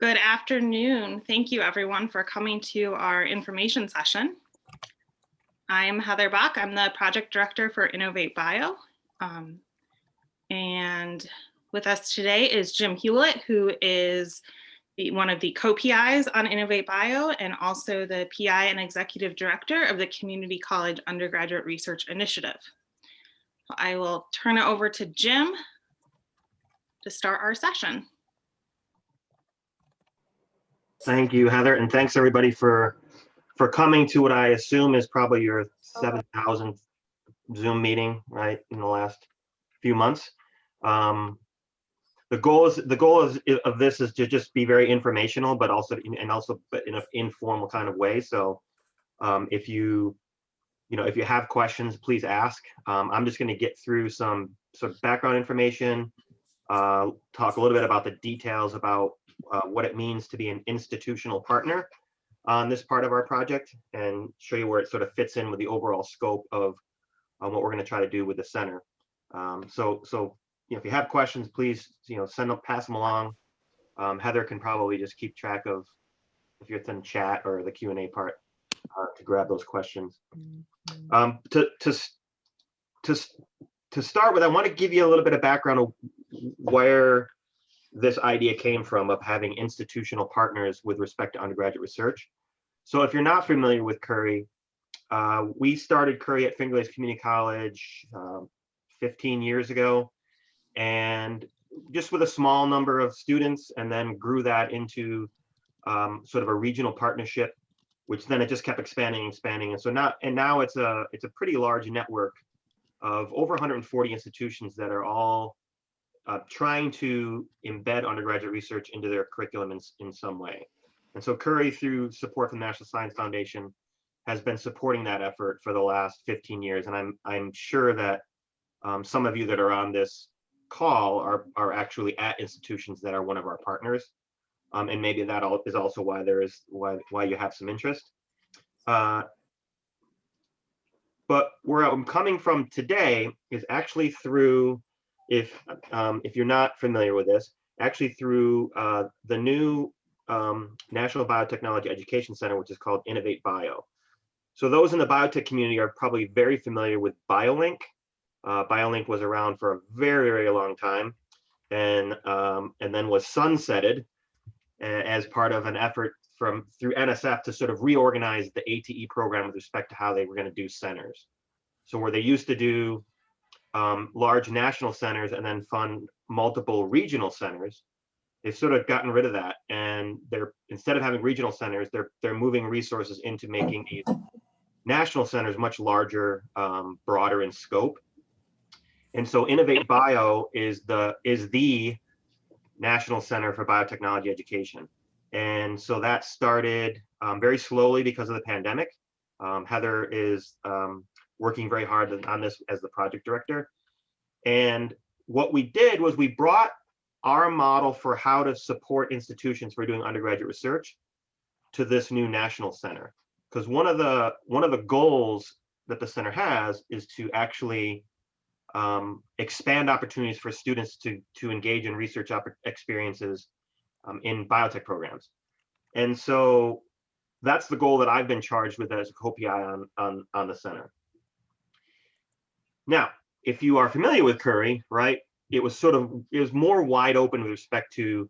Good afternoon. Thank you everyone for coming to our information session. I'm Heather Bach. I'm the project director for InnovATEBIO. And with us today is Jim Hewlett, who is one of the co-PIs on InnovATEBIO and also the PI and executive director of the Community College Undergraduate Research Initiative. I will turn it over to Jim to start our session. Thank you, Heather, and thanks everybody for coming to what I assume is probably your 7,000th Zoom meeting, right, in the last few months. The goal of this is to just be very informational, but also in an informal kind of way. So if you have questions, please ask. I'm just going to get through some sort of background information, talk a little bit about the details about what it means to be an institutional partner on this part of our project, and show you where it sort of fits in with the overall scope of what we're going to try to do with the center. So if you have questions, please pass them along. Heather can probably just keep track of if you're in chat or the Q&A part to grab those questions. To start with, I want to give you a little bit of background of where this idea came from of having institutional partners with respect to undergraduate research. So if you're not familiar with Curry, we started Curry at Finger Lakes Community College 15 years ago, and just with a small number of students, and then grew that into sort of a regional partnership, which then it just kept expanding. And so now it's a pretty large network of over 140 institutions that are all trying to embed undergraduate research into their curriculum in some way. And so Curry, through support from the National Science Foundation, has been supporting that effort for the last 15 years. And I'm sure that some of you that are on this call are actually at institutions that are one of our partners. And maybe that is also why you have some interest. But where I'm coming from today is actually through, if you're not familiar with this, actually through the new National Biotechnology Education Center, which is called InnovATEBIO. So those in the biotech community are probably very familiar with BioLink. BioLink was around for a very, very long time, and then was sunsetted as part of an effort through NSF to sort of reorganize the ATE program with respect to how they were going to do centers. So where they used to do large national centers and then fund multiple regional centers, they've sort of gotten rid of that, and instead of having regional centers, they're moving resources into making these national centers much larger, broader in scope. And so InnovATEBIO is the National Center for Biotechnology Education. And so that started very slowly because of the pandemic. Heather is working very hard on this as the project director. And what we did was we brought our model for how to support institutions for doing undergraduate research to this new national center. Because one of the goals that the center has is to actually expand opportunities for students to engage in research experiences in biotech programs. And so that's the goal that I've been charged with as a co-PI on the center. Now, if you are familiar with Curry, right, it was more wide open with respect to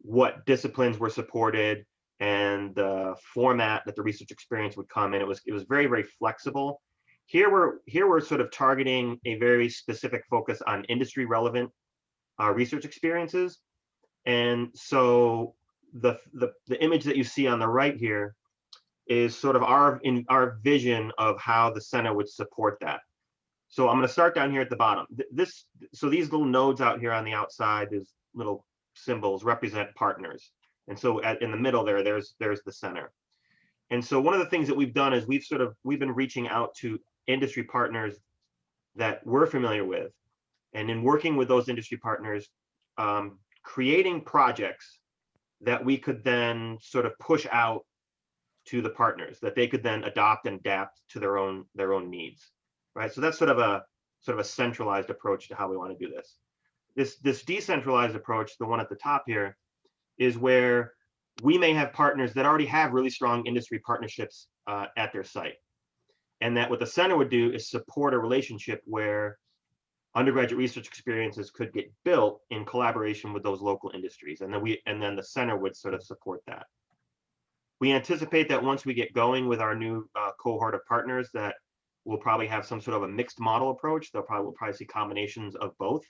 what disciplines were supported and the format that the research experience would come in. It was very, very flexible. Here we're sort of targeting a very specific focus on industry relevant research experiences. And so the image that you see on the right here is sort of our vision of how the center would support that. So I'm going to start down here at the bottom. So these little nodes out here on the outside, these little symbols represent partners. And so in the middle there's the center. And so one of the things that we've done is we've been reaching out to industry partners that we're familiar with, and in working with those industry partners, creating projects that we could then sort of push out to the partners that they could then adopt and adapt to their own needs, right? So that's sort of a centralized approach to how we want to do this. This decentralized approach, the one at the top here, is where we may have partners that already have really strong industry partnerships at their site. And that what the center would do is support a relationship where undergraduate research experiences could get built in collaboration with those local industries. And then the center would sort of support that. We anticipate that once we get going with our new cohort of partners, that we'll probably have some sort of a mixed model approach. We'll probably see combinations of both.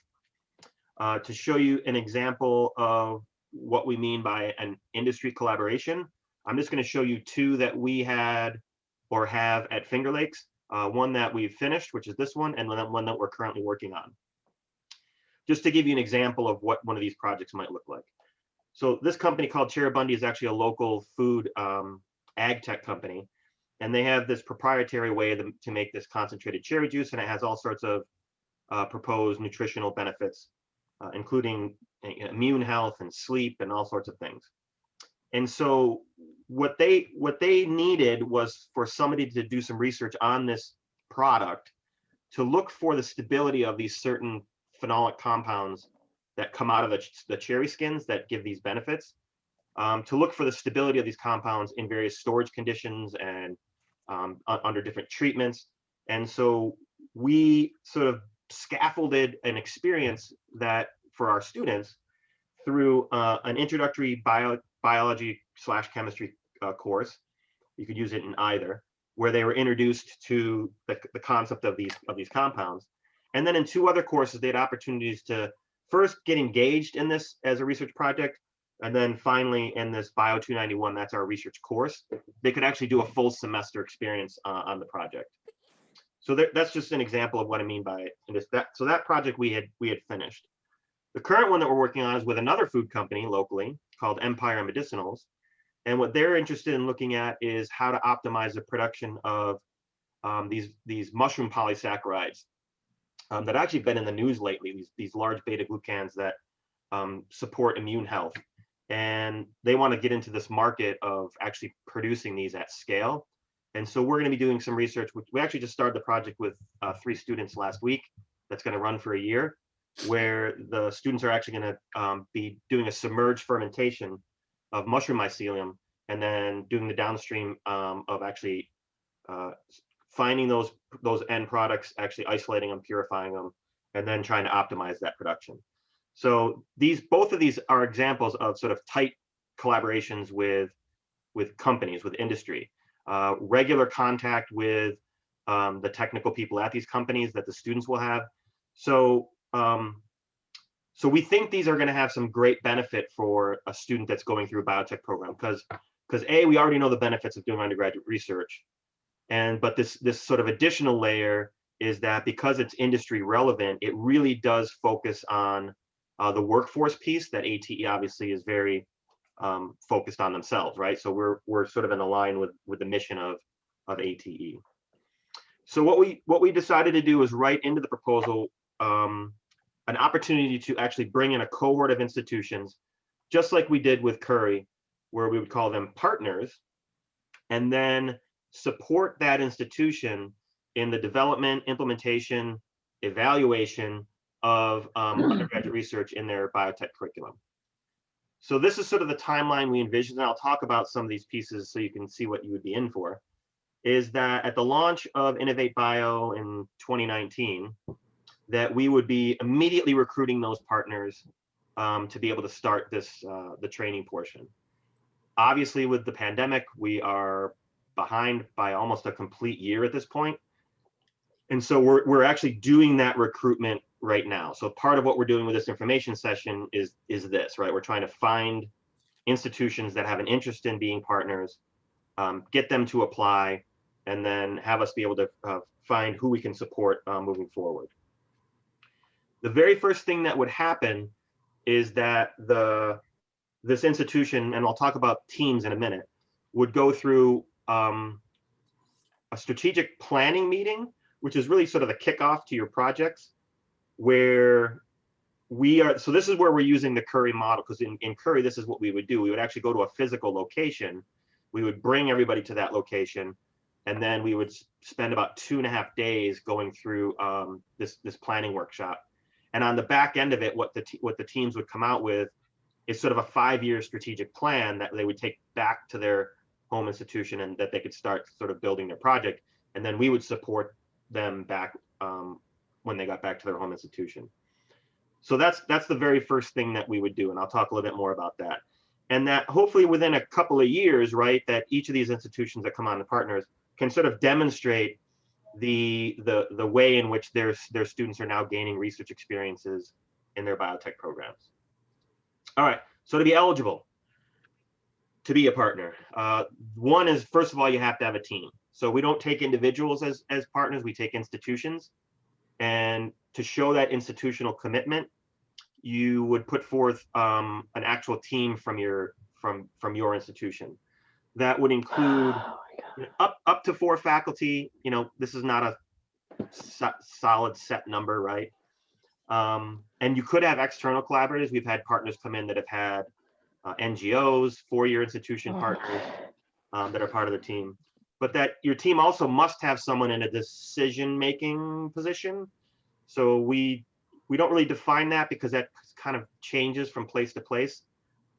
To show you an example of what we mean by an industry collaboration, I'm just going to show you two that we had or have at Finger Lakes. One that we've finished, which is this one, and one that we're currently working on. Just to give you an example of what one of these projects might look like. So this company called Bundy is actually a local food ag tech company, and they have this proprietary way to make this concentrated cherry juice, and it has all sorts of proposed nutritional benefits, including immune health and sleep and all sorts of things. And so what they needed was for somebody to do some research on this product to look for the stability of these certain phenolic compounds that come out of the cherry skins that give these benefits, to look for the stability of these compounds in various storage conditions and under different treatments. And so we sort of scaffolded an experience that for our students through an introductory biology/chemistry course. You could use it in either, where they were introduced to the concept of these compounds. And then in two other courses, they had opportunities to first get engaged in this as a research project, and then finally in this Bio 291, that's our research course, they could actually do a full semester experience on the project. So that's just an example of what I mean by it. So that project we had finished. The current one that we're working on is with another food company locally called Empire Medicinals. And what they're interested in looking at is how to optimize the production of these mushroom polysaccharides that actually been in the news lately, these large beta glucans that support immune health. And they want to get into this market of actually producing these at scale. And so we're going to be doing some research. We actually just started the project with 3 students last week. That's going to run for a year, where the students are actually going to be doing a submerged fermentation of mushroom mycelium, and then doing the downstream of actually finding those end products, actually isolating them, purifying them, and then trying to optimize that production. So both of these are examples of sort of tight collaborations with companies, with industry, regular contact with the technical people at these companies that the students will have. So we think these are going to have some great benefit for a student that's going through a biotech program, because we already know the benefits of doing undergraduate research, but this sort of additional layer is that because it's industry relevant, it really does focus on the workforce piece that ATE obviously is very focused on themselves, right? So we're sort of in line with the mission of ATE. So what we decided to do is write into the proposal an opportunity to actually bring in a cohort of institutions, just like we did with Curry, where we would call them partners, and then support that institution in the development, implementation, evaluation of undergraduate research in their biotech curriculum. So this is sort of the timeline we envision, and I'll talk about some of these pieces so you can see what you would be in for, is that at the launch of InnovATEBIO in 2019, that we would be immediately recruiting those partners to be able to start the training portion. Obviously, with the pandemic, we are behind by almost a complete year at this point. And so we're actually doing that recruitment right now. So part of what we're doing with this information session is this, right? We're trying to find institutions that have an interest in being partners, get them to apply, and then have us be able to find who we can support moving forward. The very first thing that would happen is that this institution, and I'll talk about teams in a minute, would go through a strategic planning meeting, which is really sort of the kickoff to your projects, where so this is where we're using the Curry model, because in Curry, this is what we would do. We would actually go to a physical location. We would bring everybody to that location, and then we would spend about 2.5 days going through this planning workshop. And on the back end of it, what the teams would come out with is sort of a 5-year strategic plan that they would take back to their home institution and that they could start sort of building their project. And then we would support them back when they got back to their home institution. So that's the very first thing that we would do. And I'll talk a little bit more about that. And that hopefully within a couple of years, right, that each of these institutions that come on to partners can sort of demonstrate the way in which their students are now gaining research experiences in their biotech programs. All right, so to be eligible to be a partner, one is, first of all, you have to have a team. So we don't take individuals as partners, we take institutions. And to show that institutional commitment, you would put forth an actual team from your institution. That would include up to 4 faculty. You know, this is not a solid set number, right? And you could have external collaborators. We've had partners come in that have had NGOs, 4-year institution partners that are part of the team. But that your team also must have someone in a decision-making position. So we don't really define that because that kind of changes from place to place.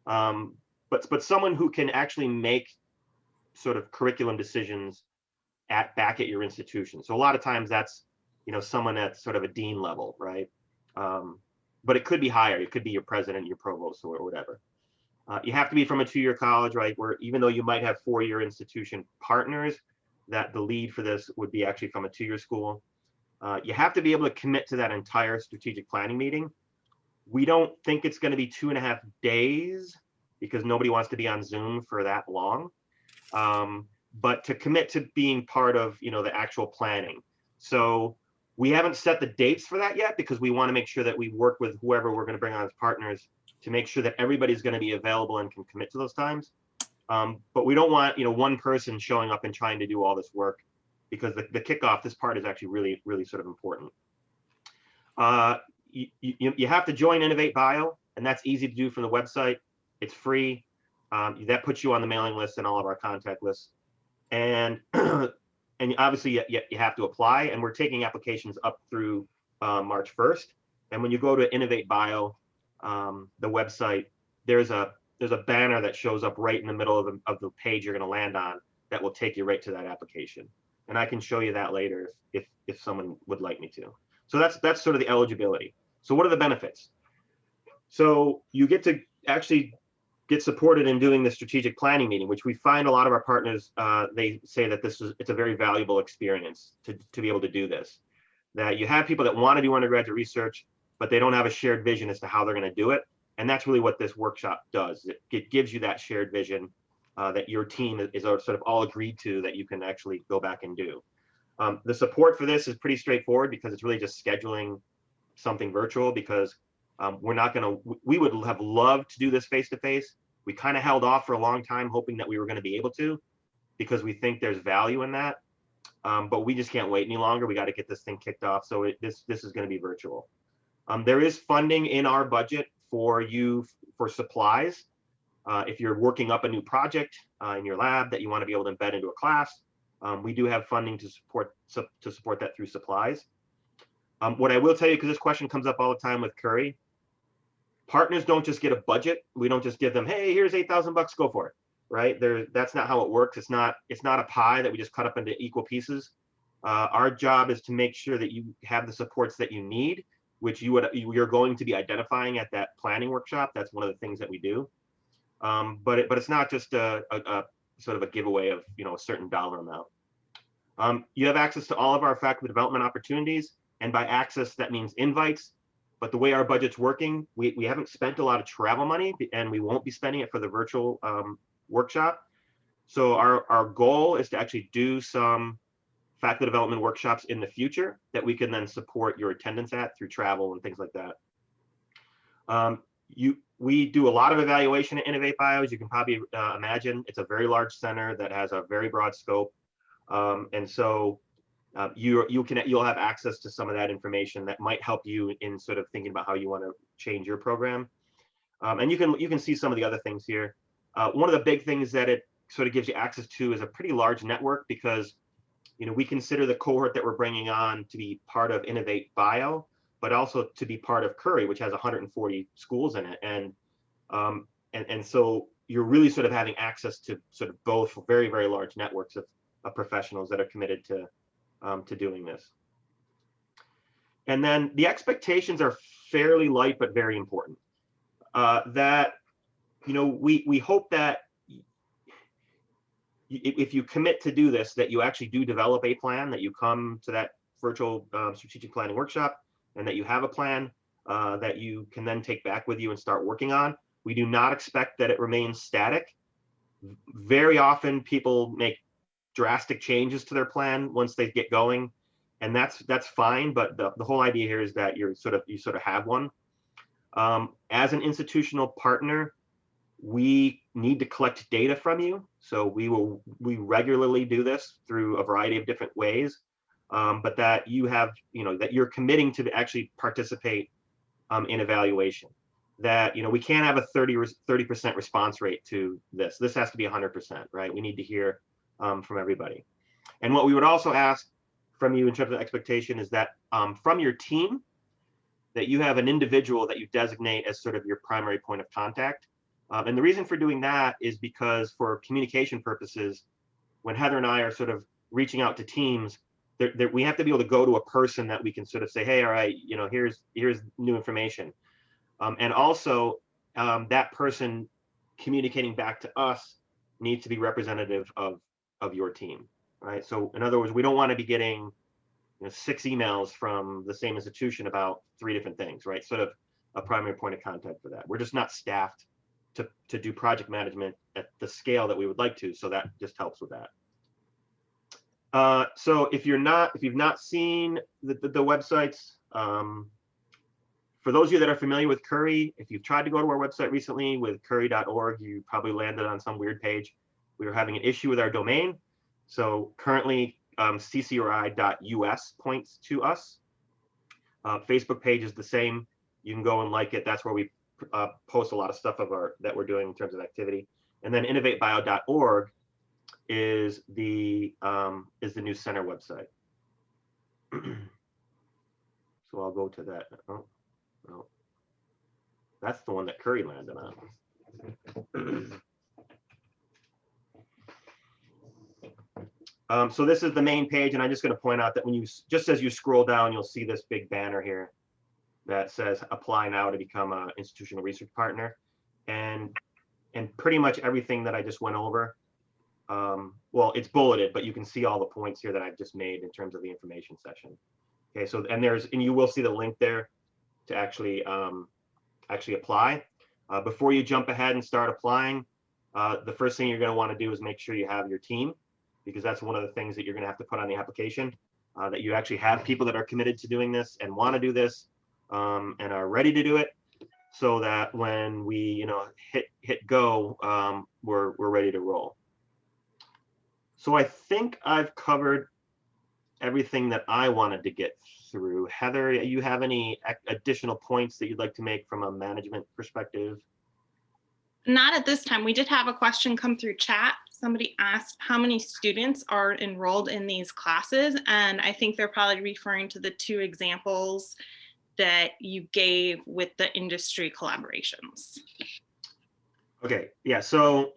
But someone who can actually make sort of curriculum decisions back at your institution. So a lot of times that's, you know, someone at sort of a dean level, right? But it could be higher. It could be your president, your provost, or whatever. You have to be from a 2-year college, right? Where even though you might have 4-year institution partners, that the lead for this would be actually from a 2-year school. You have to be able to commit to that entire strategic planning meeting. We don't think it's going to be 2.5 days because nobody wants to be on Zoom for that long. But to commit to being part of, you know, the actual planning. So we haven't set the dates for that yet because we want to make sure that we work with whoever we're going to bring on as partners to make sure that everybody's going to be available and can commit to those times. But we don't want, you know, one person showing up and trying to do all this work, because the kickoff, this part is actually really, really sort of important. You have to join InnovATEBIO, and that's easy to do from the website. It's free. That puts you on the mailing list and all of our contact lists. And and obviously you have to apply, and we're taking applications up through March 1st. And when you go to InnovATEBIO, the website, there's a banner that shows up right in the middle of the page you're going to land on that will take you right to that application. And I can show you that later if someone would like me to. So that's sort of the eligibility. So what are the benefits? So you get to actually get supported in doing the strategic planning meeting, which we find a lot of our partners, they say that it's a very valuable experience to be able to do this. That you have people that want to do undergraduate research, but they don't have a shared vision as to how they're going to do it. And that's really what this workshop does. It gives you that shared vision that your team is sort of all agreed to, that you can actually go back and do. The support for this is pretty straightforward because it's really just scheduling something virtual, because we would have loved to do this face-to-face. We kind of held off for a long time, hoping that we were going to be able to, because we think there's value in that. But we just can't wait any longer. We got to get this thing kicked off. So this is going to be virtual. There is funding in our budget for supplies. If you're working up a new project in your lab that you want to be able to embed into a class, we do have funding to support that through supplies. What I will tell you, because this question comes up all the time with Curry, partners don't just get a budget. We don't just give them, hey, here's $8,000, go for it, right? That's not how it works. It's not a pie that we just cut up into equal pieces. Our job is to make sure that you have the supports that you need, which you're going to be identifying at that planning workshop. That's one of the things that we do. But it's not just a sort of a giveaway of, you know, a certain dollar amount. You have access to all of our faculty development opportunities, and by access that means invites. But the way our budget's working, we haven't spent a lot of travel money, and we won't be spending it for the virtual workshop. So our goal is to actually do some faculty development workshops in the future that we can then support your attendance at through travel and things like that. We do a lot of evaluation at InnovATEBIO, as you can probably imagine. It's a very large center that has a very broad scope, and so you'll have access to some of that information that might help you in sort of thinking about how you want to change your program. And you can see some of the other things here. One of the big things that it sort of gives you access to is a pretty large network, because, you know, we consider the cohort that we're bringing on to be part of InnovATEBIO, but also to be part of Curry, which has 140 schools in it. And And so you're really sort of having access to sort of both very, very large networks of professionals that are committed to doing this. And then the expectations are fairly light, but very important. That, you know, we hope that if you commit to do this, that you actually do develop a plan, that you come to that virtual strategic planning workshop, and that you have a plan that you can then take back with you and start working on. We do not expect that it remains static. Very often people make drastic changes to their plan once they get going, and that's fine, but the whole idea here is that you sort of have one. As an institutional partner, we need to collect data from you, so we regularly do this through a variety of different ways, but that you have, you know, that you're committing to actually participate in evaluation. That, you know, we can't have a 30% response rate to this. This has to be 100%, right? We need to hear from everybody. And what we would also ask from you in terms of expectation is that from your team, that you have an individual that you designate as sort of your primary point of contact. And the reason for doing that is because for communication purposes, when Heather and I are sort of reaching out to teams, we have to be able to go to a person that we can sort of say, hey, all right, you know, here's new information. And also that person communicating back to us needs to be representative of your team, right? So in other words, we don't want to be getting, you know, 6 emails from the same institution about 3 different things, right? Sort of a primary point of contact for that. We're just not staffed to do project management at the scale that we would like to, so that just helps with that. So if you've not seen the websites, for those of you that are familiar with Curry, if you've tried to go to our website recently with curry.org, you probably landed on some weird page. We were having an issue with our domain. So currently ccri.us points to us. Facebook page is the same. You can go and like it. That's where we post a lot of stuff that we're doing in terms of activity. And then innovatebio.org is the new center website. So I'll go to that. Oh, no, that's the one that Curry landed on. So this is the main page, and I'm just going to point out that when you just as you scroll down, you'll see this big banner here that says apply now to become an institutional research partner, and pretty much everything that I just went over. Well, it's bulleted, but you can see all the points here that I've just made in terms of the information session. Okay, so and you will see the link there to actually apply. Before you jump ahead and start applying, the first thing you're going to want to do is make sure you have your team, because that's one of the things that you're going to have to put on the application, that you actually have people that are committed to doing this and want to do this, and are ready to do it, so that when we, you know, hit go, we're ready to roll. So I think I've covered everything that I wanted to get through. Heather, you have any additional points that you'd like to make from a management perspective? Not at this time. We did have a question come through chat. Somebody asked how many students are enrolled in these classes, and I think they're probably referring to the 2 examples that you gave with the industry collaborations. Okay, yeah, so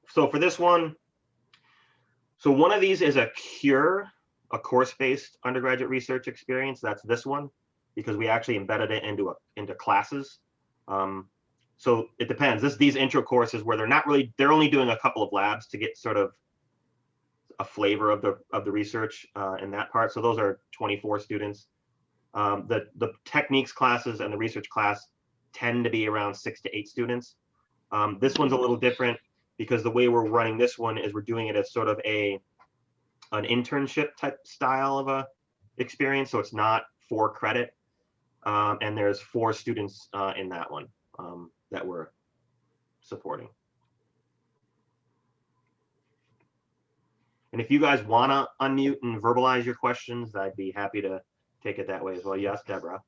for this one, so one of these is a CURE, a course-based undergraduate research experience. That's this one, because we actually embedded it into classes. So it depends. These intro courses where they're only doing a couple of labs to get sort of a flavor of the research in that part. So those are 24 students. The techniques classes and the research class tend to be around 6 to 8 students. This one's a little different because the way we're running this one is we're doing it as sort of an internship type style of a experience. So it's not 4 credit. And there's 4 students in that one that we're supporting. And if you guys want to unmute and verbalize your questions, I'd be happy to take it that way as well. Yes, Deborah.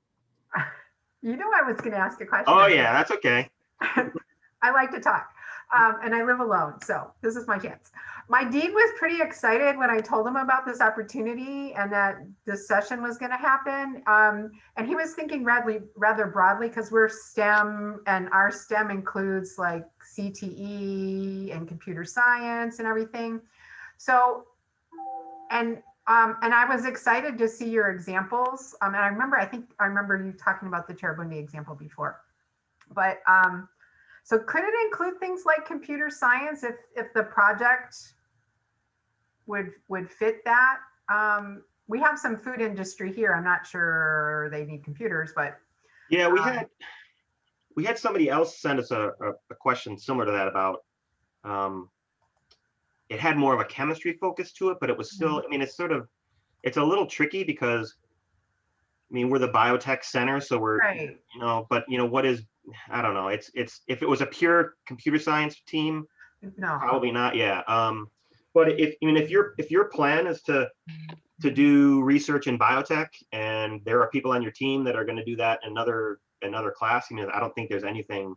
You know I was going to ask a question. Oh, yeah, that's okay. I like to talk. And I live alone, so this is my chance. My dean was pretty excited when I told him about this opportunity and that this session was going to happen. And he was thinking rather broadly because we're STEM, and our STEM includes like CTE and computer science and everything. So, and I was excited to see your examples. And I remember you talking about the Chair Bundy example before, but so could it include things like computer science if the project would fit that? We have some food industry here. I'm not sure they need computers, but yeah, we had somebody else send us a question similar to that about it had more of a chemistry focus to it, but it was still, I mean, it's a little tricky because I mean, we're the biotech center, so we're, right. But what is, I don't know. It's if it was a pure computer science team, No, probably not. Yeah. But if your plan is to do research in biotech, and there are people on your team that are going to do that in another class, I don't think there's anything.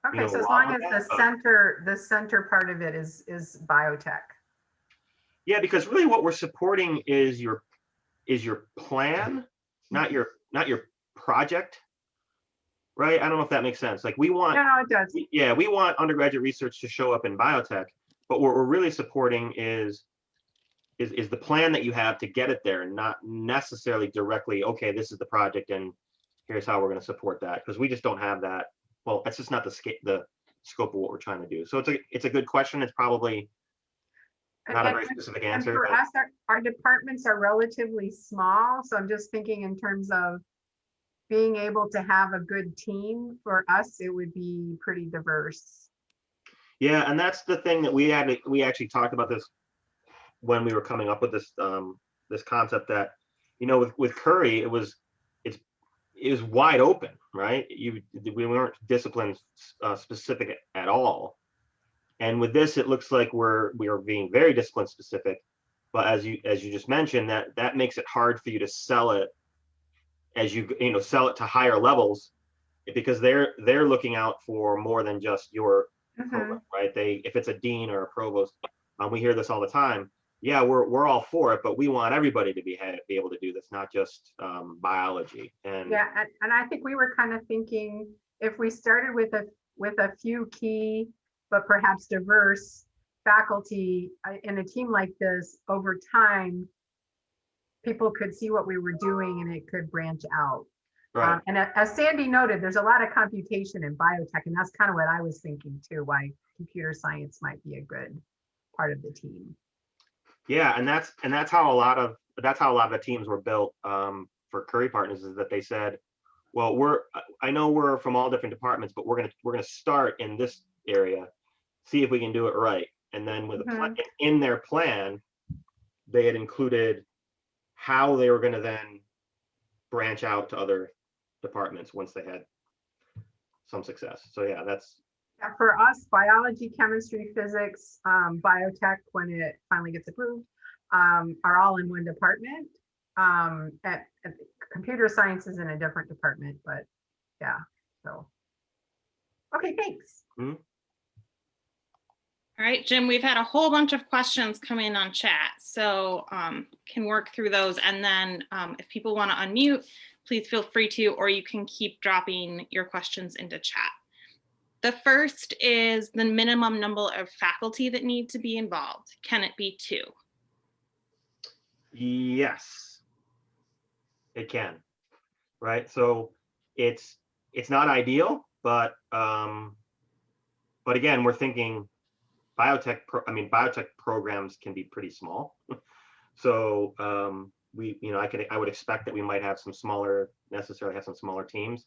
okay, so as long as the center part of it is biotech. Yeah, because really what we're supporting is your plan, not your project, right? I don't know if that makes sense. Like we want, No, it does. we want undergraduate research to show up in biotech, but what we're really supporting is the plan that you have to get it there, not necessarily directly, okay, this is the project and here's how we're going to support that, because we just don't have that. Well, that's just not the scope of what we're trying to do. So it's a good question. It's probably not a very specific answer. And for us, our departments are relatively small. So I'm just thinking in terms of being able to have a good team. For us, it would be pretty diverse. Yeah, and that's the thing that we actually talked about this when we were coming up with this this concept that, with Curry, it was wide open, right? We weren't discipline specific at all. And with this, it looks like we are being very discipline specific. But as you just mentioned, that makes it hard for you to sell it as sell it to higher levels, because they're looking out for more than just your program, right? If it's a dean or a provost, we hear this all the time. Yeah, we're all for it, but we want everybody to be able to do this, not just biology. And yeah, and I think we were kind of thinking if we started with a few key but perhaps diverse faculty in a team like this, over time, people could see what we were doing and it could branch out. right. And as Sandy noted, there's a lot of computation in biotech, and that's kind of what I was thinking too, why computer science might be a good part of the team. Yeah, and that's how a lot of the teams were built for Curry Partners, is that they said, well, I know we're from all different departments, but we're gonna start in this area, see if we can do it right. And then with in their plan, they had included how they were going to then branch out to other departments once they had some success. So yeah, that's for us, biology, chemistry, physics, biotech, when it finally gets approved, are all in one department. At computer science is in a different department, but yeah, so okay, thanks. All right, Jim, we've had a whole bunch of questions come in on chat, so can work through those. And then if people want to unmute, please feel free to, or you can keep dropping your questions into chat. The first is the minimum number of faculty that need to be involved. Can it be 2? Yes, it can. Right. So it's not ideal, but again, we're thinking biotech programs can be pretty small. So I would expect that we might have some smaller teams.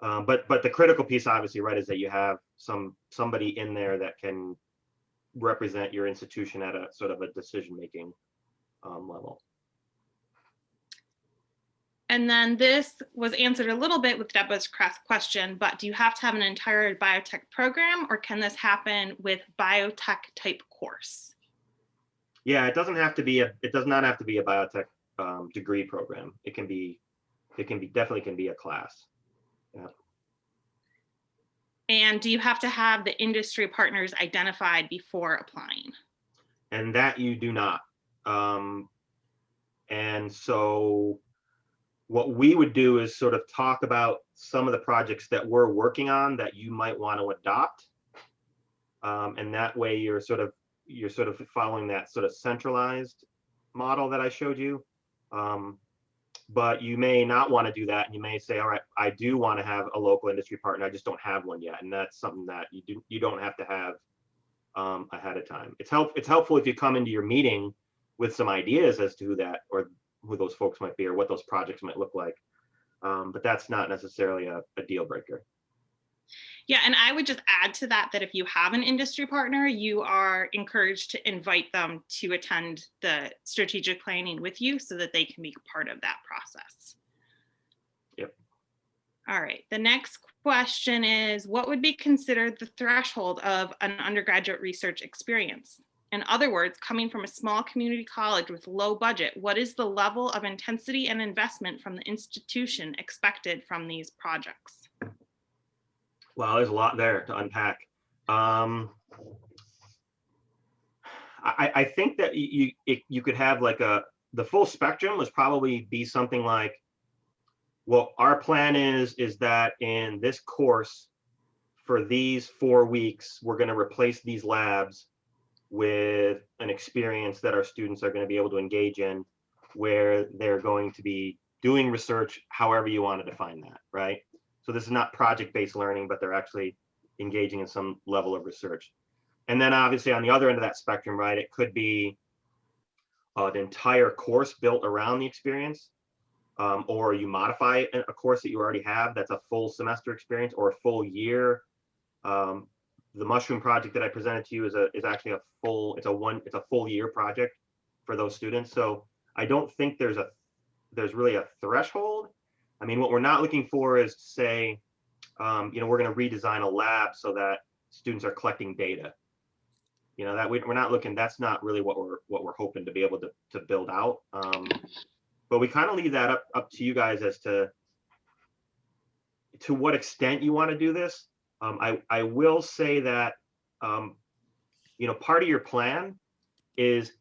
But the critical piece, obviously, right, is that you have somebody in there that can represent your institution at a sort of a decision-making level. And then this was answered a little bit with Deborah's question, but do you have to have an entire biotech program, or can this happen with biotech type course? Yeah, it does not have to be a biotech degree program. Definitely can be a class. Yeah. And do you have to have the industry partners identified before applying? And that you do not. And so what we would do is sort of talk about some of the projects that we're working on that you might want to adopt. And that way you're sort of following that sort of centralized model that I showed you. But you may not want to do that, and you may say, all right, I do want to have a local industry partner, I just don't have one yet. And that's something that you don't have to have ahead of time. It's helpful if you come into your meeting with some ideas as to who those folks might be or what those projects might look like. But that's not necessarily a deal breaker. Yeah, and I would just add to that if you have an industry partner, you are encouraged to invite them to attend the strategic planning with you so that they can be part of that process. Yep. All right, the next question is, what would be considered the threshold of an undergraduate research experience? In other words, coming from a small community college with low budget, what is the level of intensity and investment from the institution expected from these projects? Well, there's a lot there to unpack. I think that you could have like the full spectrum was probably be something like, well, our plan is that in this course for these 4 weeks, we're going to replace these labs with an experience that our students are going to be able to engage in, where they're going to be doing research, however you want to define that, right? So this is not project-based learning, but they're actually engaging in some level of research. And then obviously on the other end of that spectrum, right, it could be an entire course built around the experience, or you modify a course that you already have that's a full semester experience or a full year. The mushroom project that I presented to you is actually a full year project for those students. So I don't think there's really a threshold. I mean, what we're not looking for is to say, we're going to redesign a lab so that students are collecting data. That we're not looking. That's not really what we're hoping to be able to build out. But we kind of leave that up to you guys as to what extent you want to do this. I will say that part of your plan is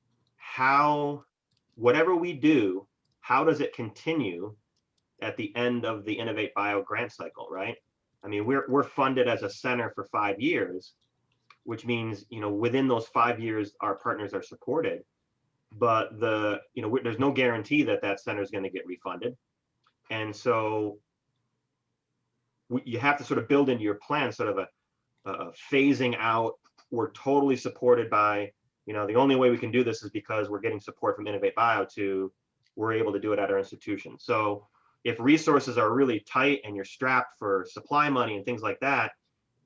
whatever we do, how does it continue at the end of the InnovATEBIO grant cycle, right? I mean, we're funded as a center for 5 years, which means, within those 5 years, our partners are supported, but there's no guarantee that center is going to get refunded. And so you have to sort of build into your plan sort of a phasing out. We're totally supported by, the only way we can do this is because we're getting support from InnovATEBIO we're able to do it at our institution. So if resources are really tight and you're strapped for supply money and things like that,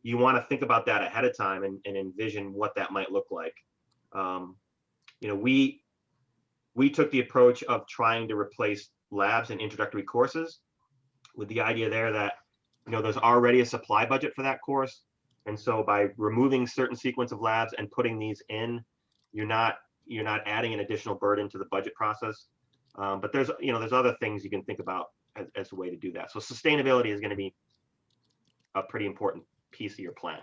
you want to think about that ahead of time and envision what that might look like. We took the approach of trying to replace labs and introductory courses with the idea there that, there's already a supply budget for that course. And so by removing certain sequence of labs and putting these in, you're not adding an additional burden to the budget process. But there's other things you can think about as a way to do that. So sustainability is going to be a pretty important piece of your plan.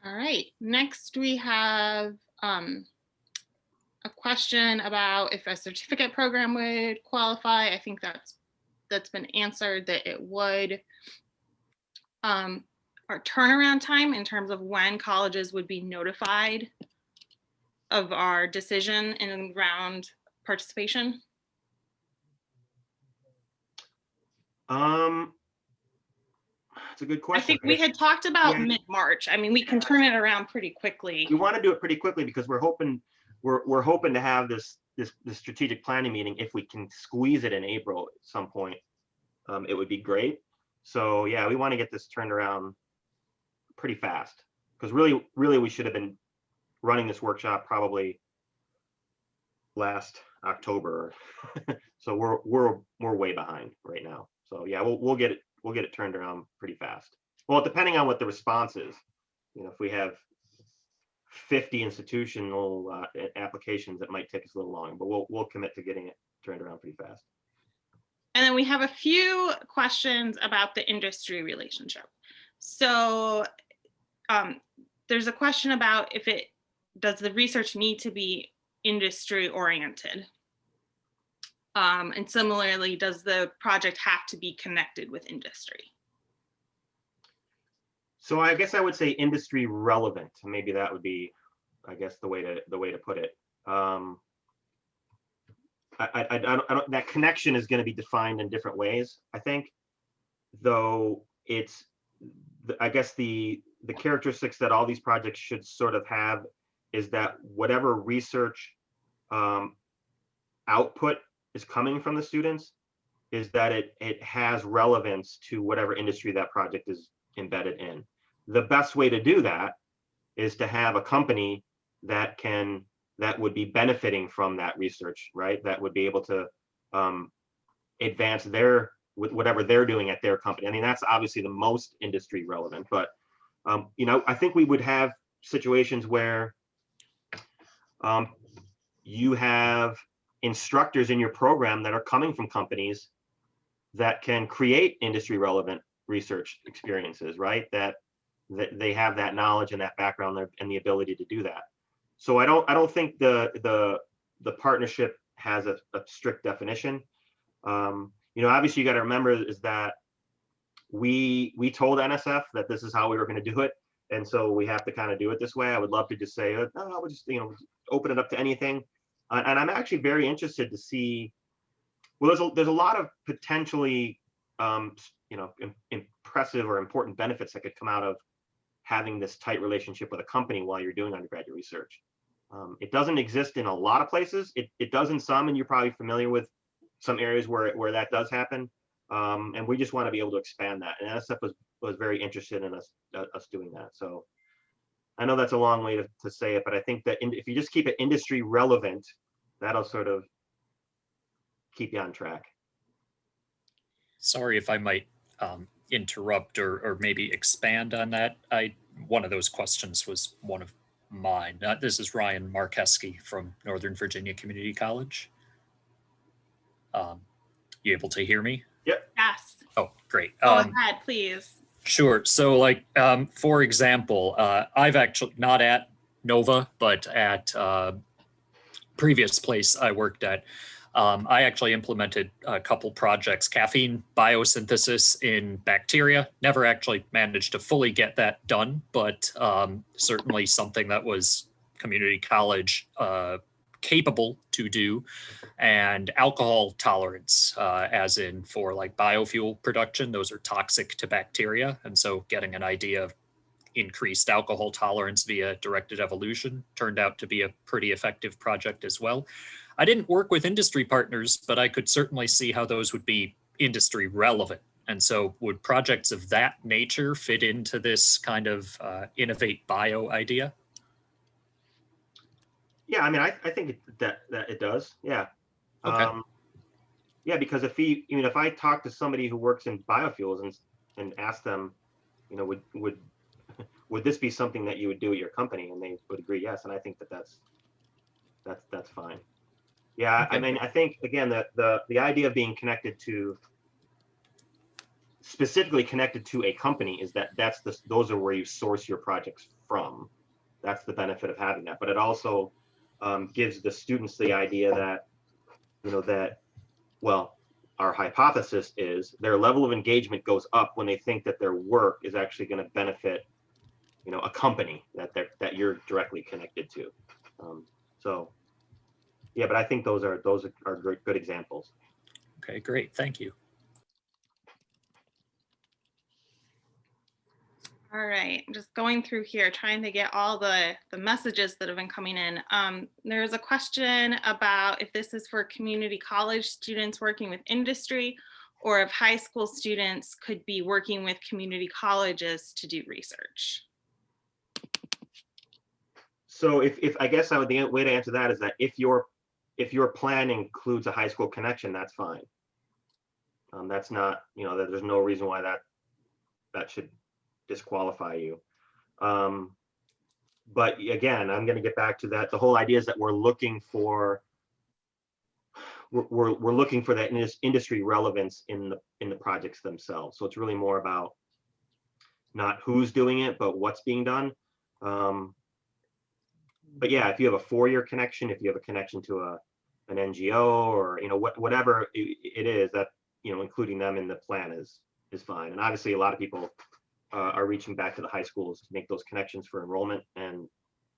All right, next we have a question about if a certificate program would qualify. I think that's been answered, that it would. Our turnaround time in terms of when colleges would be notified of our decision in round participation. It's a good question. I think we had talked about mid-March. I mean, we can turn it around pretty quickly. We want to do it pretty quickly because we're hoping to have this strategic planning meeting. If we can squeeze it in April at some point, it would be great. So yeah, we want to get this turned around pretty fast, because really we should have been running this workshop probably last October. So we're way behind right now. So yeah, we'll get it turned around pretty fast. Well, depending on what the response is, if we have 50 institutional applications, that might take us a little longer, but we'll commit to getting it turned around pretty fast. And then we have a few questions about the industry relationship. So there's a question about does the research need to be industry oriented? And similarly, does the project have to be connected with industry? So I guess I would say industry relevant. Maybe that would be, I guess, the way to put it. I don't, that connection is going to be defined in different ways, I think, though it's, I guess the characteristics that all these projects should sort of have is that whatever research output is coming from the students is that it has relevance to whatever industry that project is embedded in. The best way to do that is to have a company that would be benefiting from that research, right? That would be able to advance whatever they're doing at their company. I mean, that's obviously the most industry relevant, but you know, I think we would have situations where you have instructors in your program that are coming from companies that can create industry relevant research experiences, right? That they have that knowledge and that background and the ability to do that. So I don't think the partnership has a strict definition. You know, obviously you got to remember is that we told NSF that this is how we were going to do it, and so we have to kind of do it this way. I would love to just say, oh, we'll just, you know, open it up to anything. And I'm actually very interested to see. Well, there's a lot of potentially, you know, impressive or important benefits that could come out of having this tight relationship with a company while you're doing undergraduate research. It doesn't exist in a lot of places. It does in some, and you're probably familiar with some areas where that does happen. And we just want to be able to expand that. And NSF was very interested in us doing that. So I know that's a long way to say it, but I think that if you just keep it industry relevant, that'll sort of keep you on track. Sorry if I might interrupt or maybe expand on that. One of those questions was one of mine. This is Ryan Markeski from Northern Virginia Community College. You able to hear me? Yep. Yes. Oh, great. Go ahead, please. Sure. So like, for example, I've actually not at Nova, but at previous place I worked at, I actually implemented a couple projects, caffeine biosynthesis in bacteria. Never actually managed to fully get that done, but certainly something that was community college capable to do. And alcohol tolerance, as in for like biofuel production, those are toxic to bacteria. And so getting an idea of increased alcohol tolerance via directed evolution turned out to be a pretty effective project as well. I didn't work with industry partners, but I could certainly see how those would be industry relevant. And so would projects of that nature fit into this kind of InnovATEBIO idea? Yeah, I mean, I think that it does. Yeah. Okay. Yeah, because if I talk to somebody who works in biofuels and ask them, you know, would this be something that you would do at your company, and they would agree yes, and I think that's fine. Yeah, okay. I mean, I think again the idea of being specifically connected to a company is that those are where you source your projects from. That's the benefit of having that, but it also gives the students the idea that, you know, well, our hypothesis is their level of engagement goes up when they think that their work is actually going to benefit, you know, a company that you're directly connected to. So yeah, but I think those are good examples. Okay, great. Thank you. All right, just going through here, trying to get all the messages that have been coming in. There's a question about if this is for community college students working with industry, or if high school students could be working with community colleges to do research. So if I guess the way to answer that is that if your plan includes a high school connection, that's fine. That's not, you know, there's no reason why that should disqualify you. But again, I'm going to get back to that. The whole idea is that we're looking for we're looking for that industry relevance in the projects themselves. So it's really more about not who's doing it, but what's being done. But yeah, if you have a 4-year connection, if you have a connection to an NGO, or whatever it is, that including them in the plan is fine. And obviously, a lot of people are reaching back to the high schools to make those connections for enrollment, and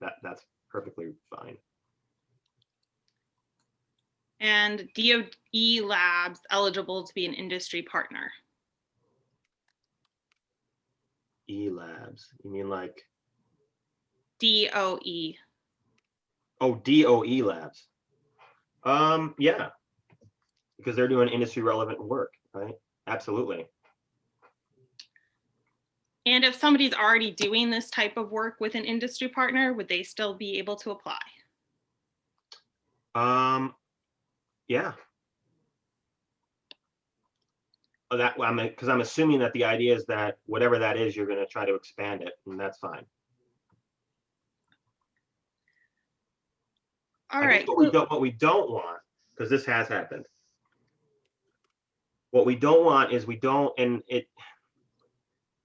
that's perfectly fine. And DOE labs eligible to be an industry partner? E-labs, you mean like? DOE. Oh, DOE labs. Yeah, because they're doing industry relevant work, right? Absolutely. And if somebody's already doing this type of work with an industry partner, would they still be able to apply? Yeah. Oh, because I'm assuming that the idea is that whatever that is, you're going to try to expand it, and that's fine. All I right. think what we don't want, because this has happened. What we don't want is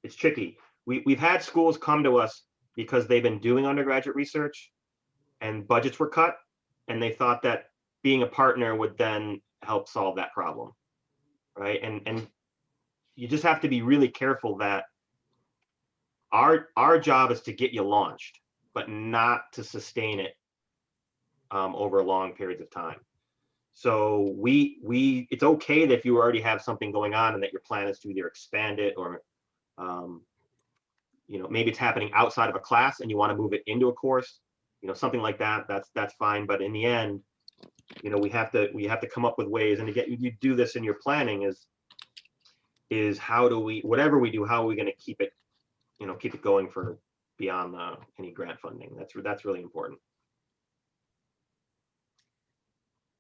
it's tricky. We've had schools come to us because they've been doing undergraduate research and budgets were cut, and they thought that being a partner would then help solve that problem, right? And you just have to be really careful that our job is to get you launched, but not to sustain it over long periods of time. So it's okay that if you already have something going on and that your plan is to either expand it or maybe it's happening outside of a class and you want to move it into a course, something like that. That's fine. But in the end, we have to come up with ways. And again, you do this in your planning is how do we, whatever we do, how are we going to keep it going for beyond any grant funding? That's really important.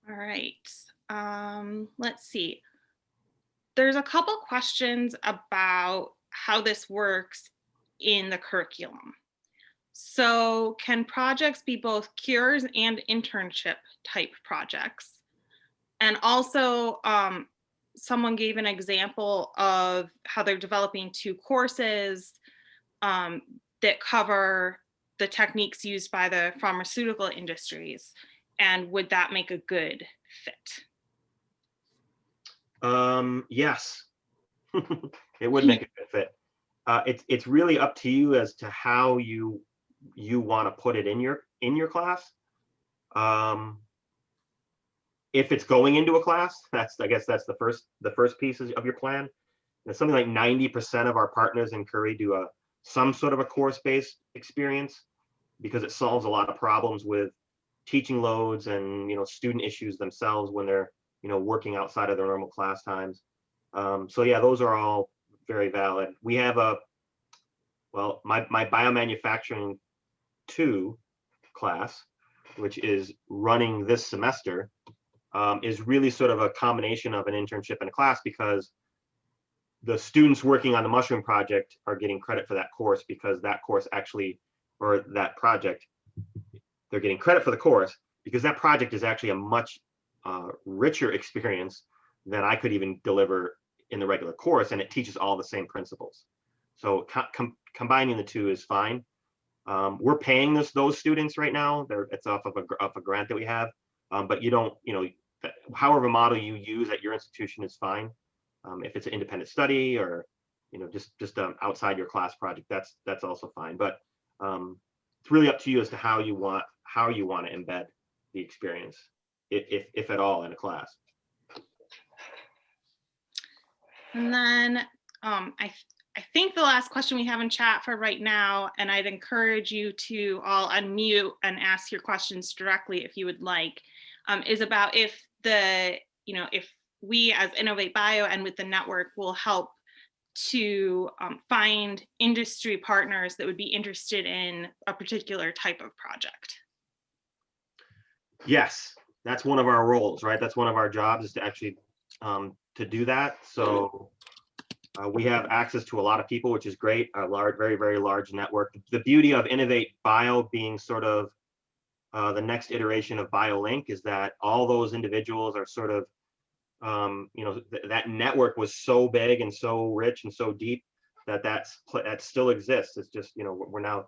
All right. Let's see. There's a couple questions about how this works in the curriculum. So can projects be both cures and internship type projects? And also, someone gave an example of how they're developing 2 courses that cover the techniques used by the pharmaceutical industries. And would that make a good fit? Yes, it would make a good fit. It's really up to you as to how you want to put it in your class. If it's going into a class, I guess that's the first piece of your plan. And something like 90% of our partners in Curry do some sort of a course-based experience, because it solves a lot of problems with teaching loads and student issues themselves when they're working outside of their normal class times. So yeah, those are all very valid. We have my biomanufacturing 2 class, which is running this semester, is really sort of a combination of an internship and a class, because the students working on the mushroom project are getting credit for that course, because that course actually, or that project, they're getting credit for the course because that project is actually a much richer experience than I could even deliver in the regular course, and it teaches all the same principles. So combining the 2 is fine. We're paying those students right now. It's off of a grant that we have, but you don't, however model you use at your institution is fine. If it's an independent study or just outside your class project, that's also fine. But it's really up to you as to how you want to embed the experience, if at all, in a class. And then I think the last question we have in chat for right now, and I'd encourage you to all unmute and ask your questions directly if you would like, is about if we as InnovATEBIO and with the network will help to find industry partners that would be interested in a particular type of project. Yes, that's one of our roles, right? That's one of our jobs, is to actually to do that. So we have access to a lot of people, which is great, a large, very, very large network. The beauty of InnovATEBIO being sort of the next iteration of BioLink is that all those individuals are sort of, that network was so big and so rich and so deep that still exists. It's just, we're now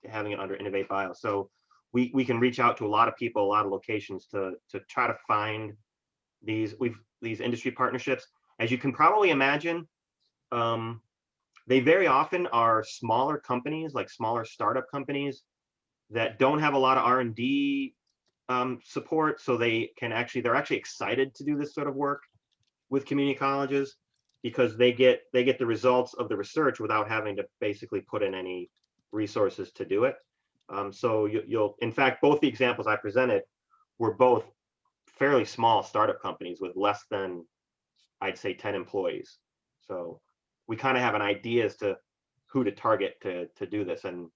having it under InnovATEBIO. So we can reach out to a lot of people, a lot of locations to try to find these industry partnerships. As you can probably imagine, they very often are smaller companies, like smaller startup companies that don't have a lot of R&D support. So they're actually excited to do this sort of work with community colleges because they get the results of the research without having to basically put in any resources to do it. So you'll, in fact, both the examples I presented were both fairly small startup companies with less than, I'd say, 10 employees. So we kind of have an idea as to who to target to do this, and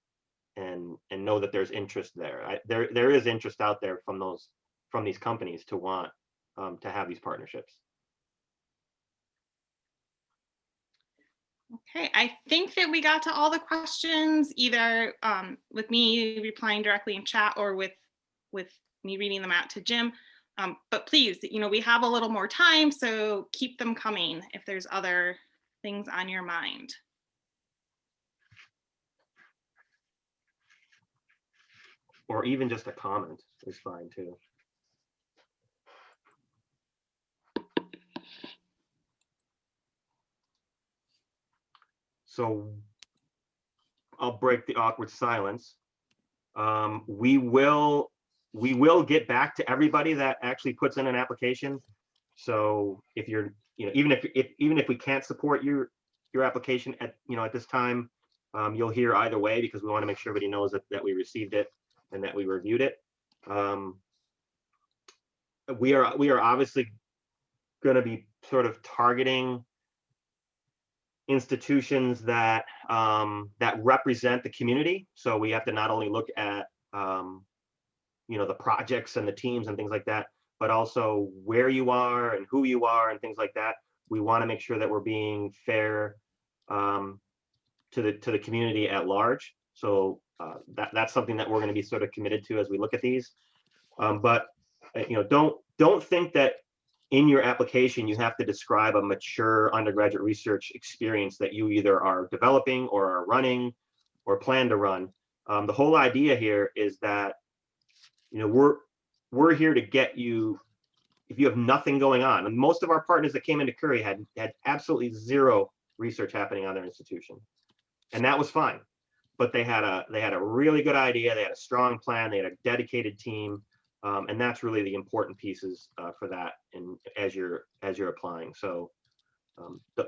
know that there's interest there. There is interest out there from these companies to want to have these partnerships. Okay, I think that we got to all the questions, either with me replying directly in chat or with me reading them out to Jim. But please, we have a little more time, so keep them coming if there's other things on your mind. Or even just a comment is fine too. So I'll break the awkward silence. We will get back to everybody that actually puts in an application. So if you're, even if we can't support your application at this time, you'll hear either way, because we want to make sure everybody knows that we received it and that we reviewed it. We are obviously going to be sort of targeting institutions that represent the community. So we have to not only look at the projects and the teams and things like that, but also where you are and who you are and things like that. We want to make sure that we're being fair to the community at large. So that's something that we're going to be sort of committed to as we look at these. But don't think that in your application you have to describe a mature undergraduate research experience that you either are developing or are running or plan to run. The whole idea here is that we're here to get you, if you have nothing going on. And most of our partners that came into Curry had absolutely zero research happening on their institution, and that was fine. But they had a really good idea, they had a strong plan, they had a dedicated team, and that's really the important pieces for that. And as you're applying, so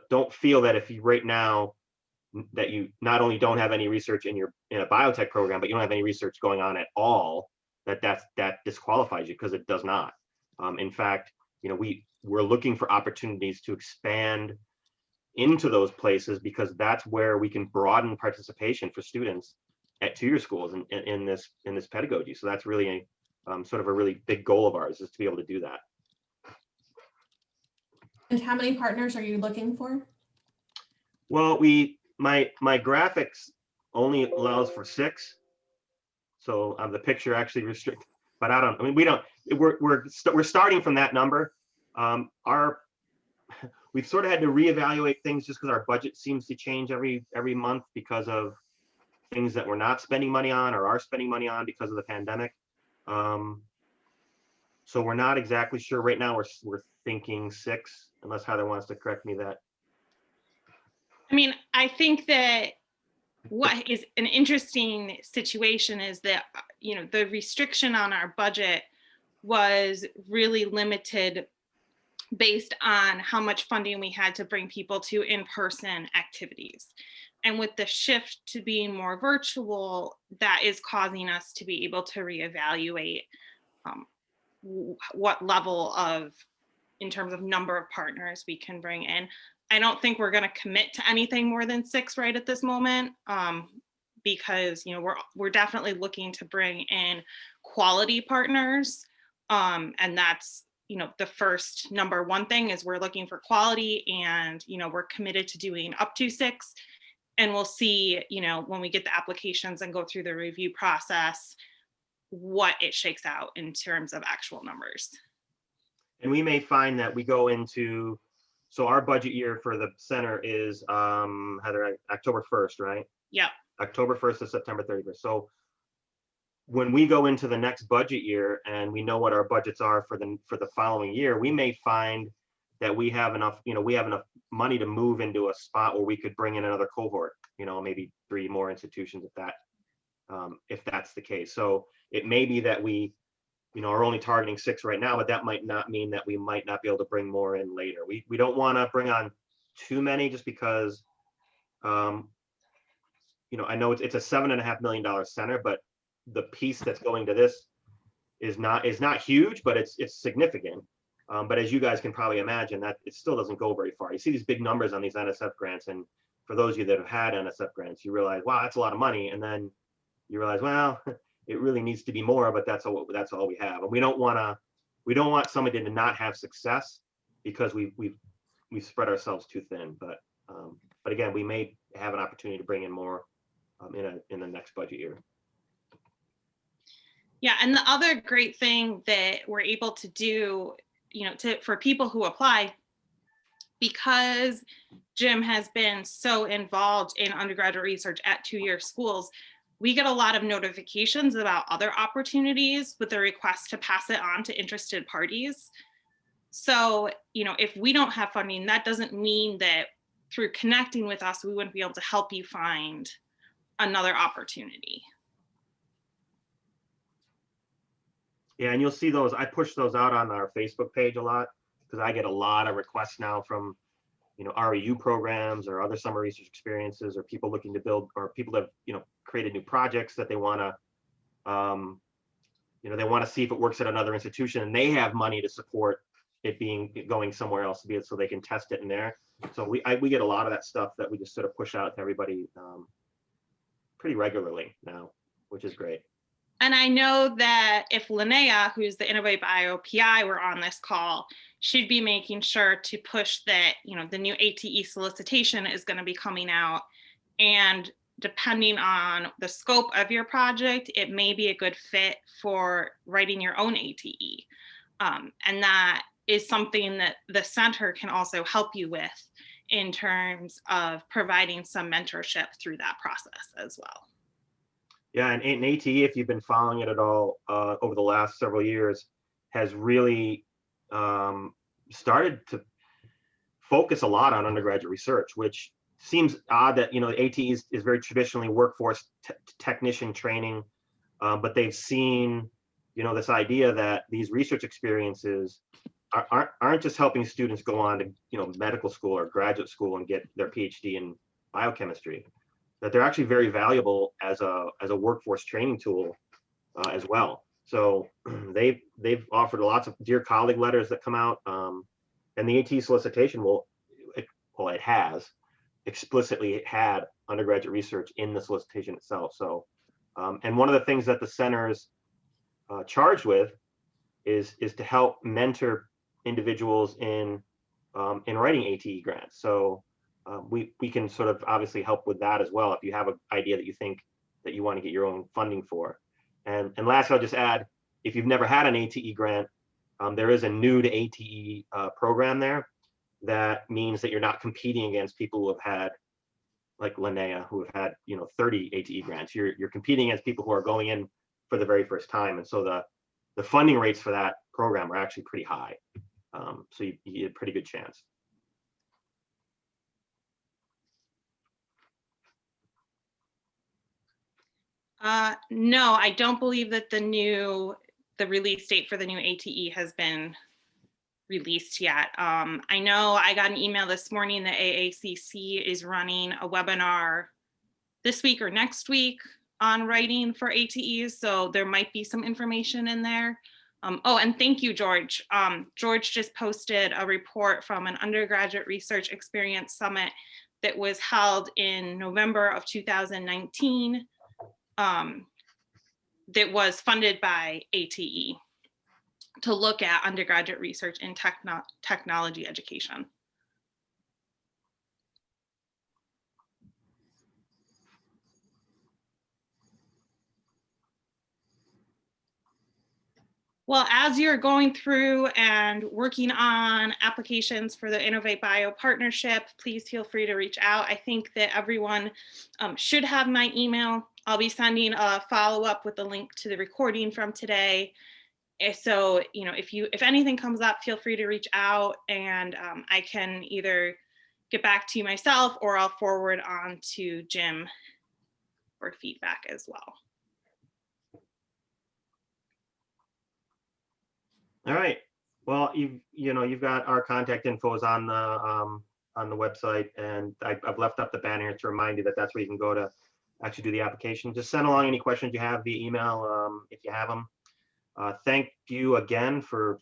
don't feel that if you right now that you not only don't have any research in a biotech program, but you don't have any research going on at all, that disqualifies you, because it does not. In fact, we're looking for opportunities to expand into those places, because that's where we can broaden participation for students at two-year schools in this pedagogy. So that's really sort of a really big goal of ours, is to be able to do that. And how many partners are you looking for? Well, my graphics only allows for 6. So the picture actually restricted, but we're starting from that number. We've sort of had to reevaluate things just because our budget seems to change every month because of things that we're not spending money on or are spending money on because of the pandemic. So we're not exactly sure right now. We're thinking 6, unless Heather wants to correct me that. I mean, I think that what is an interesting situation is that, the restriction on our budget was really limited based on how much funding we had to bring people to in-person activities. And with the shift to being more virtual, that is causing us to be able to reevaluate what level of, in terms of number of partners we can bring in. I don't think we're going to commit to anything more than 6 right at this moment, because we're definitely looking to bring in quality partners, and that's the first number one thing is we're looking for quality, and we're committed to doing up to 6, and we'll see when we get the applications and go through the review process what it shakes out in terms of actual numbers. And we may find that we go into, so our budget year for the center is, Heather, October 1st, right? Yep. October 1st to September 31st. So when we go into the next budget year and we know what our budgets are for the following year, we may find that we have enough, we have enough money to move into a spot where we could bring in another cohort, maybe 3 more institutions if that's the case. So it may be that we, are only targeting 6 right now, but that might not mean that we might not be able to bring more in later. We don't want to bring on too many just because, I know it's a $7.5 million center, but the piece that's going to this is not huge, but it's significant. But as you guys can probably imagine, that it still doesn't go very far. You see these big numbers on these NSF grants, and for those of you that have had NSF grants, you realize, wow, that's a lot of money, and then you realize, well, it really needs to be more, but that's all we have. And we don't want somebody to not have success because we've spread ourselves too thin. But again, we may have an opportunity to bring in more in the next budget year. Yeah, and the other great thing that we're able to do, for people who apply, because Jim has been so involved in undergraduate research at 2-year schools, we get a lot of notifications about other opportunities with the request to pass it on to interested parties. So, if we don't have funding, that doesn't mean that through connecting with us, we wouldn't be able to help you find another opportunity. Yeah, and you'll see those. I push those out on our Facebook page a lot because I get a lot of requests now from, REU programs or other summer research experiences, or people looking to build, or people that have, created new projects that they want to, they want to see if it works at another institution, and they have money to support it going somewhere else so they can test it in there. So we get a lot of that stuff that we just sort of push out to everybody pretty regularly now, which is great. And I know that if Linnea, who's the InnovATEBIO PI, were on this call, she'd be making sure to push that, the new ATE solicitation is going to be coming out. And depending on the scope of your project, it may be a good fit for writing your own ATE. And that is something that the center can also help you with in terms of providing some mentorship through that process as well. Yeah, and ATE, if you've been following it at all over the last several years, has really started to focus a lot on undergraduate research, which seems odd that, ATE is very traditionally workforce technician training, but they've seen, this idea that these research experiences aren't just helping students go on to, medical school or graduate school and get their PhD in biochemistry, that they're actually very valuable as a workforce training tool as well. So they've offered lots of dear colleague letters that come out, and the AT solicitation it has explicitly had undergraduate research in the solicitation itself. So, and one of the things that the center's charged with is to help mentor individuals in writing ATE grants. So we can sort of obviously help with that as well if you have an idea that you think that you want to get your own funding for. And lastly, I'll just add, if you've never had an ATE grant, there is a new to ATE program there. That means that you're not competing against people who have had, like Linnea, who have had 30 ATE grants. You're competing against people who are going in for the very first time, and so the funding rates for that program are actually pretty high. So you get a pretty good chance. No, I don't believe that the release date for the new ATE has been released yet. I know I got an email this morning that AACC is running a webinar this week or next week on writing for ATEs, so there might be some information in there. Oh, and thank you, George. George just posted a report from an undergraduate research experience summit that was held in November of 2019 that was funded by ATE to look at undergraduate research in technology education. Well, as you're going through and working on applications for the InnovATEBIO partnership, please feel free to reach out. I think that everyone should have my email. I'll be sending a follow-up with the link to the recording from today. So, you know, if anything comes up, feel free to reach out, and I can either get back to you myself or I'll forward on to Jim for feedback as well. All right. Well, you've got our contact info is on the website, and I've left up the banner here to remind you that that's where you can go to actually do the application. Just send along any questions you have via email if you have them. Thank you again for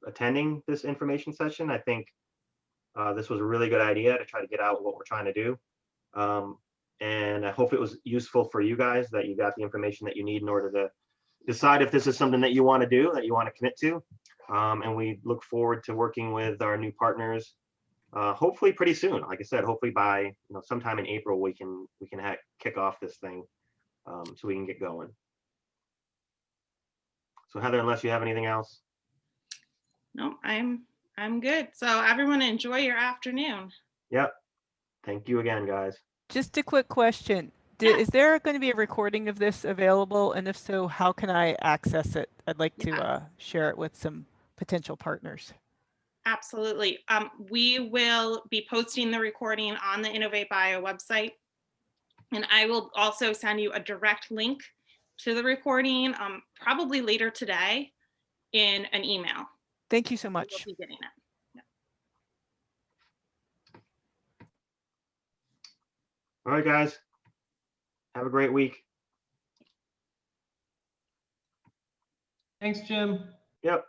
attending this information session. I think this was a really good idea to try to get out what we're trying to do. And I hope it was useful for you guys, that you got the information that you need in order to decide if this is something that you want to do, that you want to commit to. And we look forward to working with our new partners, hopefully pretty soon. Like I said, hopefully by sometime in April, we can kick off this thing, so we can get going. So Heather, unless you have anything else. No, I'm good. So everyone enjoy your afternoon. Yep. Thank you again, guys. Just a quick question. Yeah. Is there going to be a recording of this available? And if so, how can I access it? I'd like to share it with some potential partners. Absolutely. We will be posting the recording on the InnovATEBIO website. And I will also send you a direct link to the recording probably later today in an email. Thank you so much. We'll be getting it. All right, guys. Have a great week. Thanks, Jim. Yep.